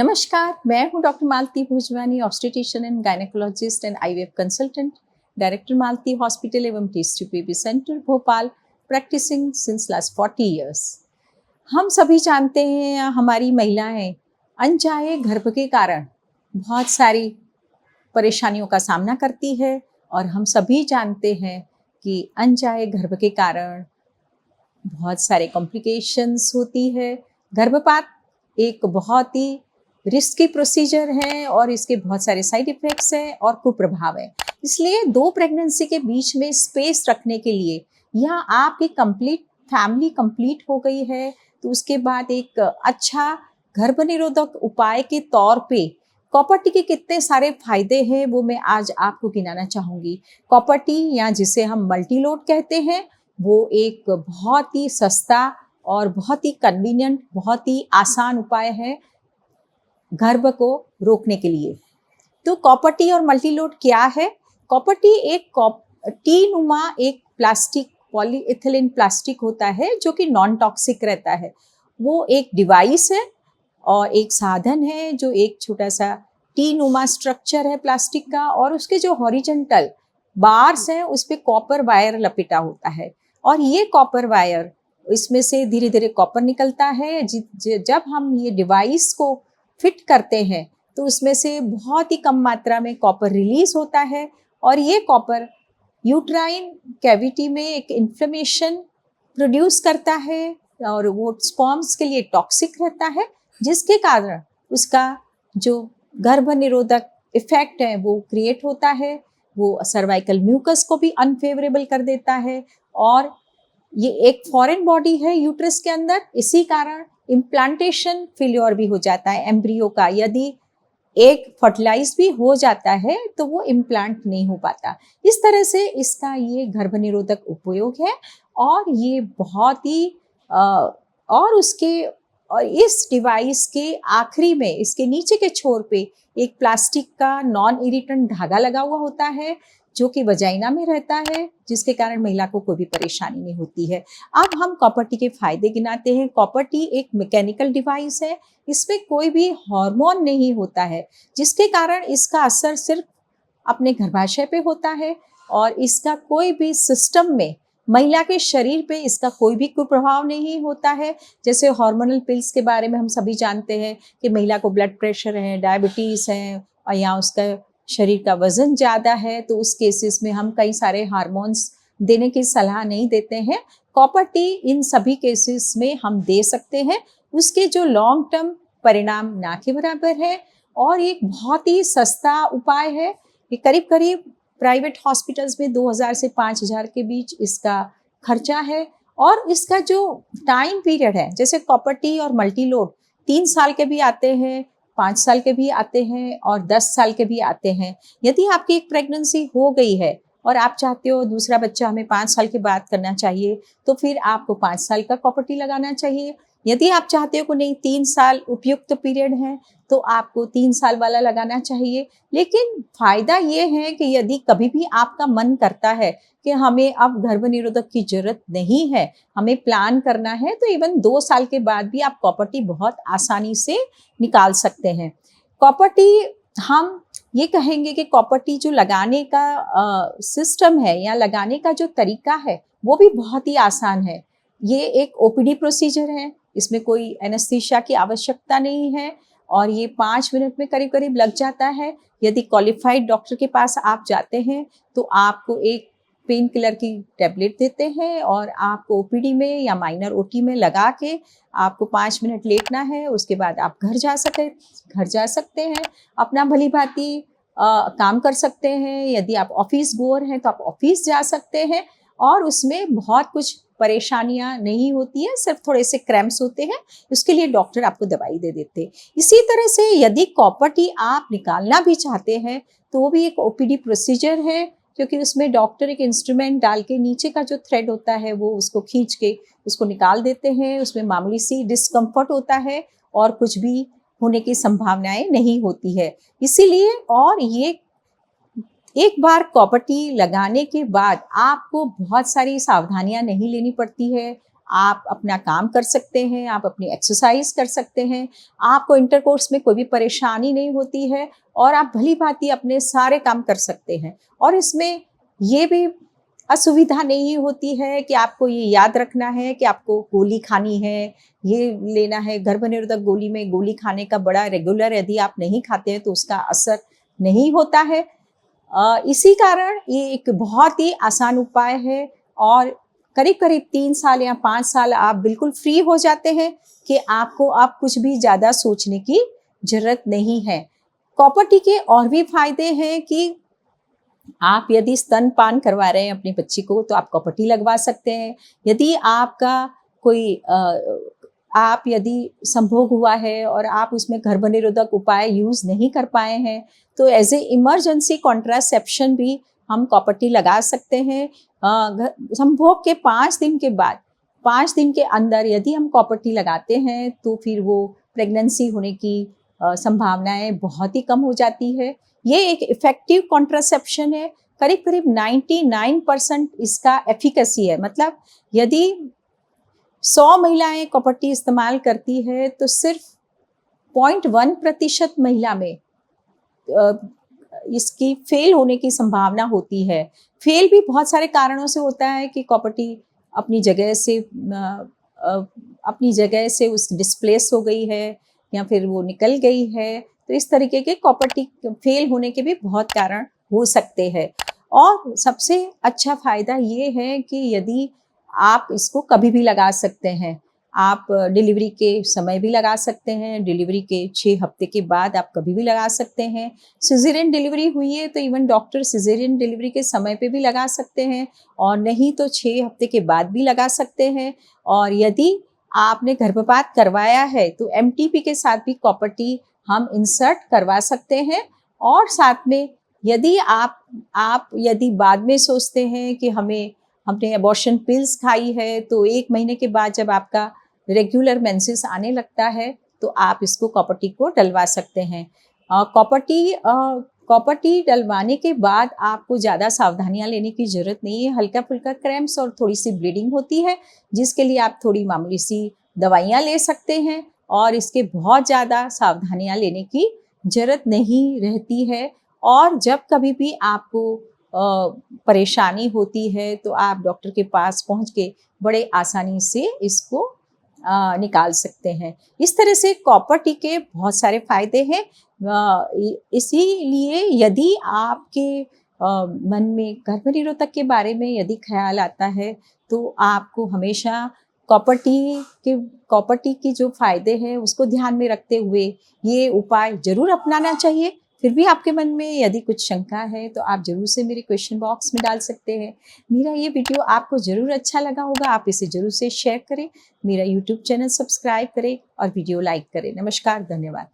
नमस्कार, मैं हूं doctor Malti Bhojwani, obstetrician and gynaecologist and IVF consultant, director Malti hospital एवं testy baby centre Bhopal, practising since last 40 years. हम सभी जानते हैं हमारी महिलाएं अनचाहे गर्भ के कारण बहुत सारी परेशानियों का सामना करती है और हम सभी जानते हैं कि अनचाहे गर्भ के कारण बहुत सारे कॉम्प्लिकेशंस होती है। गर्भपात एक बहुत ही रिस्की प्रोसीजर है और इसके बहुत सारे साइड इफ़ेक्ट्स हैं और कुप्रभाव है। इसलिए 2 प्रेगनेंसी के बीच में स्पेस रखने के लिए या आपकी फैमिली कंप्लीट हो गई है, तो उसके बाद एक अच्छा गर्भनिरोधक उपाय के तौर पे कॉपर टी के कितने सारे फायदे हैं वो मैं आज आपको गिनाना चाहूँगी। कॉपर टी या जिसे हम मल्टीलोड कहते हैं, वो एक बहुत ही सस्ता और बहुत ही कन्वीनियंट, बहुत ही आसान उपाय है गर्भ को रोकने के लिए। तो कॉपर टी और मल्टीलोड क्या है? कॉपर टी एक टी नुमा एक प्लास्टिक पॉलीइथिलीन प्लास्टिक होता है जो कि नॉन टॉक्सिक रहता है। वो एक डिवाइस है और एक साधन है जो एक छोटा सा टी नुमा स्ट्रक्चर है प्लास्टिक का, और उसके जो हॉरिजॉन्टल बार्स हैं उस पे कॉपर वायर लपेटा होता है और ये कॉपर वायर, इसमें से धीरे धीरे कॉपर निकलता है। जब हम ये डिवाइस को फिट करते हैं तो उसमें से बहुत ही कम मात्रा में कॉपर रिलीज होता है और ये कॉपर यूट्राइन कैविटी में एक इन्फ्लेमेशन प्रोड्यूस करता है और वो स्पर्म्स के लिए टॉक्सिक रहता है, जिसके कारण उसका जो गर्भ निरोधक इफेक्ट है वो क्रिएट होता है। वो सर्वाइकल म्यूकस को भी अनफेवरेबल कर देता है और ये एक फॉरेन बॉडी है यूट्रस के अंदर, इसी कारण इम्प्लांटेशन फेल्योर भी हो जाता है एम्ब्रियो का। यदि एक फर्टिलाइज भी हो जाता है तो वो इम्प्लांट नहीं हो पाता। इस तरह से इसका ये गर्भनिरोधक उपयोग है और ये बहुत ही और इस डिवाइस के आखिरी में इसके नीचे के छोर पे एक प्लास्टिक का नॉन इरिटेंट धागा लगा हुआ होता है जो कि वजाइना में रहता है, जिसके कारण महिला को कोई भी परेशानी नहीं होती है। अब हम कॉपर टी के फायदे गिनाते हैं। कॉपर टी एक मैकेनिकल डिवाइस है, इसमें कोई भी हार्मोन नहीं होता है, जिसके कारण इसका असर सिर्फ अपने गर्भाशय पे होता है और इसका कोई भी सिस्टम में महिला के शरीर पे इसका कोई भी कुप्रभाव नहीं होता है। जैसे हार्मोनल पिल्स के बारे में हम सभी जानते हैं कि महिला को ब्लड प्रेशर है, डायबिटीज़ है और या उसका शरीर का वजन ज़्यादा है, तो उस केसेस में हम कई सारे हार्मोन्स देने की सलाह नहीं देते हैं। कॉपर टी इन सभी केसेस में हम दे सकते हैं। उसके जो लॉन्ग टर्म परिणाम ना के बराबर है और एक बहुत ही सस्ता उपाय है। ये करीब करीब प्राइवेट हॉस्पिटल्स में 2000 से 5000 के बीच इसका खर्चा है और इसका जो टाइम पीरियड है, जैसे कॉपर टी और मल्टीलोड 3 साल के भी आते हैं, 5 साल के भी आते हैं और 10 साल के भी आते हैं। यदि आपकी एक प्रेगनेंसी हो गई है और आप चाहते हो दूसरा बच्चा हमें 5 साल के बाद करना चाहिए, तो फिर आपको 5 साल का कॉपर टी लगाना चाहिए। यदि आप चाहते हो कि नहीं 3 साल उपयुक्त पीरियड है, तो आपको 3 साल वाला लगाना चाहिए। लेकिन फ़ायदा ये है कि यदि कभी भी आपका मन करता है कि हमें अब गर्भनिरोधक की ज़रूरत नहीं है, हमें प्लान करना है, तो इवन 2 साल के बाद भी आप कॉपर टी बहुत आसानी से निकाल सकते हैं। कॉपर टी हम ये कहेंगे कि कॉपर टी जो लगाने का सिस्टम है या लगाने का जो तरीका है वो भी बहुत ही आसान है। ये एक ओपीडी प्रोसीजर है, इसमें कोई एनेस्थीसिया की आवश्यकता नहीं है और ये 5 मिनट में करीब करीब लग जाता है। यदि क्वालिफाइड डॉक्टर के पास आप जाते हैं तो आपको एक पेन किलर की टैबलेट देते हैं और आपको ओपीडी में या माइनर ओटी में लगा के आपको 5 मिनट लेटना है। उसके बाद आप घर जा सकते हैं, अपना भली भांति काम कर सकते हैं। यदि आप ऑफिस गोअर हैं तो आप ऑफिस जा सकते हैं और उसमें बहुत कुछ परेशानियां नहीं होती है, सिर्फ थोड़े से क्रैम्प्स होते हैं, उसके लिए डॉक्टर आपको दवाई दे देते हैं। इसी तरह से यदि कॉपर टी आप निकालना भी चाहते हैं तो वो भी एक ओपीडी प्रोसीजर है, क्योंकि उसमें डॉक्टर एक इंस्ट्रूमेंट डाल के नीचे का जो थ्रेड होता है वो उसको खींच के उसको निकाल देते हैं। उसमें मामूली सी डिस्कम्फर्ट होता है और कुछ भी होने की संभावनाएं नहीं होती है। इसीलिए और ये एक बार कॉपर टी लगाने के बाद आपको बहुत सारी सावधानियां नहीं लेनी पड़ती है। आप अपना काम कर सकते हैं, आप अपनी एक्सरसाइज कर सकते हैं, आपको इंटरकोर्स में कोई भी परेशानी नहीं होती है और आप भली-भांति अपने सारे काम कर सकते हैं। और इसमें ये भी असुविधा नहीं होती है कि आपको ये याद रखना है कि आपको गोली खानी है, ये लेना है। गर्भनिरोधक गोली में गोली खाने का बड़ा रेगुलर यदि आप नहीं खाते हैं तो उसका असर नहीं होता है। इसी कारण ये एक बहुत ही आसान उपाय है और करीब-करीब 3 साल या 5 साल आप बिल्कुल फ्री हो जाते हैं कि आपको अब कुछ भी ज़्यादा सोचने की ज़रूरत नहीं है। कॉपर टी के और भी फ़ायदे हैं कि आप यदि स्तनपान करवा रहे हैं अपनी बच्ची को तो आप कॉपर टी लगवा सकते हैं। यदि आपका कोई आप यदि संभोग हुआ है और आप उसमें गर्भनिरोधक उपाय यूज़ नहीं कर पाए हैं, तो एज़ ए इमरजेंसी कॉन्ट्रासेप्शन भी हम कॉपर टी लगा सकते हैं। संभोग के 5 दिन के बाद, 5 दिन के अंदर यदि हम कॉपर टी लगाते हैं, तो फिर वो प्रेगनेंसी होने की संभावनाएँ बहुत ही कम हो जाती है। ये एक इफ़ेक्टिव कॉन्ट्रासेप्शन है, करीब-करीब 99% इसका एफ़िकेसी है। मतलब यदि 100 महिलाएँ कॉपर टी इस्तेमाल करती है, तो सिर्फ 0.1% महिला में इसकी फेल होने की संभावना होती है। फेल भी बहुत सारे कारणों से होता है कि कॉपर टी अपनी जगह से अपनी जगह से उस डिस्प्लेस हो गई है या फिर वो निकल गई है। तो इस तरीके के कॉपर टी फेल होने के भी बहुत कारण हो सकते हैं। और सबसे अच्छा फ़ायदा ये है कि यदि आप इसको कभी भी लगा सकते हैं। आप डिलीवरी के समय भी लगा सकते हैं, डिलीवरी के 6 हफ्ते के बाद आप कभी भी लगा सकते हैं। सिज़ेरियन डिलीवरी हुई है तो इवन डॉक्टर सिज़ेरियन डिलीवरी के समय पे भी लगा सकते हैं और नहीं तो 6 हफ्ते के बाद भी लगा सकते हैं। और यदि आपने गर्भपात करवाया है तो एमटीपी के साथ भी कॉपर टी हम इंसर्ट करवा सकते हैं। और साथ में यदि आप यदि बाद में सोचते हैं कि हमने अबॉर्शन पिल्स खाई है, तो 1 महीने के बाद जब आपका रेगुलर मेंसेस आने लगता है तो आप इसको कॉपर टी को डलवा सकते हैं। कॉपर टी डलवाने के बाद आपको ज़्यादा सावधानियाँ लेने की ज़रूरत नहीं है। हल्का-फुल्का क्रैम्प्स और थोड़ी-सी ब्लीडिंग होती है, जिसके लिए आप थोड़ी मामूली-सी दवाइयाँ ले सकते हैं और इसके बहुत ज़्यादा सावधानियाँ लेने की ज़रूरत नहीं रहती है। और जब कभी भी आपको परेशानी होती है तो आप डॉक्टर के पास पहुँच के बड़े आसानी से इसको निकाल सकते हैं। इस तरह से कॉपर टी के बहुत सारे फ़ायदे हैं। इसीलिए यदि आपके मन में गर्भनिरोधक के बारे में यदि ख़्याल आता है तो आपको हमेशा कॉपर टी के जो फ़ायदे हैं उसको ध्यान में रखते हुए ये उपाय ज़रूर अपनाना चाहिए। फिर भी आपके मन में यदि कुछ शंका है तो आप ज़रूर से मेरे क्वेश्चन बॉक्स में डाल सकते हैं। मेरा ये वीडियो आपको ज़रूर अच्छा लगा होगा, आप इसे ज़रूर से शेयर करें, मेरा यूट्यूब चैनल सब्सक्राइब करें और वीडियो लाइक करें। नमस्कार, धन्यवाद।